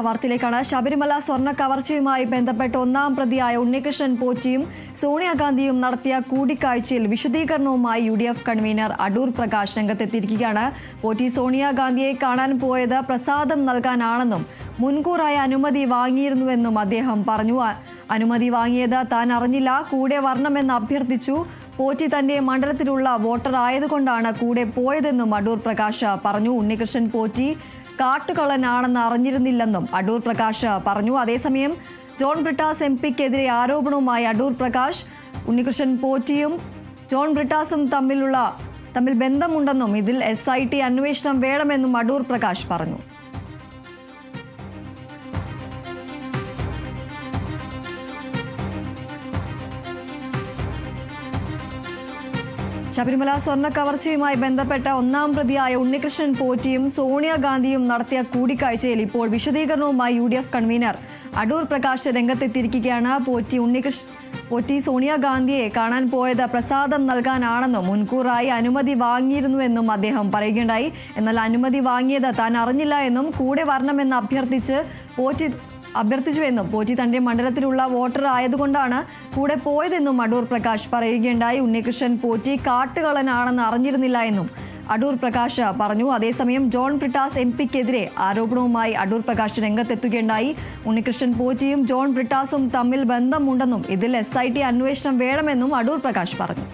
വാർത്തയിലേക്കാണ്. ശബരിമല സ്വർണ്ണ കവർച്ചയുമായി ബന്ധപ്പെട്ട് ഒന്നാം പ്രതിയായ ഉണ്ണികൃഷ്ണൻ പോറ്റിയും സോണിയാഗാന്ധിയും നടത്തിയ കൂടിക്കാഴ്ചയിൽ വിശദീകരണവുമായി UDF കൺവീനർ അടൂർ പ്രകാശ് രംഗത്തെത്തിയിരിക്കുകയാണ്. പോറ്റി സോണിയാഗാന്ധിയെ കാണാൻ പോയത് പ്രസാദം നൽകാനാണെന്നും മുൻകൂറായ അനുമതി വാങ്ങിയിരുന്നുവെന്നും അദ്ദേഹം പറഞ്ഞു. അനുമതി വാങ്ങിയത് താൻ അറിഞ്ഞില്ല, കൂടെ വരണമെന്ന് അഭ്യർത്ഥിച്ചു. പോറ്റി തന്റെ മണ്ഡലത്തിലുള്ള വോട്ടർ ആയതുകൊണ്ടാണ് കൂടെ പോയതെന്നും അടൂർ പ്രകാശ് പറഞ്ഞു. ഉണ്ണികൃഷ്ണൻ പോറ്റി കാട്ടുകള്ളനാണെന്ന് അറിഞ്ഞിരുന്നില്ലെന്നും അടൂർ പ്രകാശ് പറഞ്ഞു. അതേസമയം ജോൺ ബ്രിട്ടാസ് MP-ക്കെതിരെ ആരോപണവുമായി അടൂർ പ്രകാശ്. ഉണ്ണികൃഷ്ണൻ പോറ്റിയും ജോൺ ബ്രിട്ടാസും തമ്മിൽ ബന്ധമുണ്ടെന്നും ഇതിൽ SIT അന്വേഷണം വേണമെന്നും അടൂർ പ്രകാശ് പറഞ്ഞു. ശബരിമല സ്വർണ്ണ കവർച്ചയുമായി ബന്ധപ്പെട്ട ഒന്നാം പ്രതിയായ ഉണ്ണികൃഷ്ണൻ പോറ്റിയും സോണിയാഗാന്ധിയും നടത്തിയ കൂടിക്കാഴ്ചയിൽ ഇപ്പോൾ വിശദീകരണവുമായി UDF കൺവീനർ അടൂർ പ്രകാശ് രംഗത്തെത്തിയിരിക്കുകയാണ്. പോറ്റി സോണിയാഗാന്ധിയെ കാണാൻ പോയത് പ്രസാദം നൽകാനാണെന്നും മുൻകൂറായി അനുമതി വാങ്ങിയിരുന്നുവെന്നും അദ്ദേഹം പറയുകയുണ്ടായി. എന്നാൽ അനുമതി വാങ്ങിയത് താൻ അറിഞ്ഞില്ല എന്നും കൂടെ വരണമെന്ന് അഭ്യർത്ഥിച്ചുവെന്നും പോറ്റി തന്റെ മണ്ഡലത്തിലുള്ള വോട്ടർ ആയതുകൊണ്ടാണ് കൂടെ പോയതെന്നും അടൂർ പ്രകാശ് പറയുകയുണ്ടായി. ഉണ്ണികൃഷ്ണൻ പോറ്റി കാട്ടുകള്ളനാണെന്ന് അറിഞ്ഞിരുന്നില്ല എന്നും അടൂർ പ്രകാശ് പറഞ്ഞു. അതേസമയം ജോൺ ബ്രിട്ടാസ് MP-ക്കെതിരെ ആരോപണവുമായി അടൂർ പ്രകാശ് രംഗത്തെത്തുകയുണ്ടായി. ഉണ്ണികൃഷ്ണൻ പോറ്റിയും ജോൺ ബ്രിട്ടാസും തമ്മിൽ ബന്ധമുണ്ടെന്നും ഇതിൽ SIT അന്വേഷണം വേണമെന്നും അടൂർ പ്രകാശ് പറഞ്ഞു.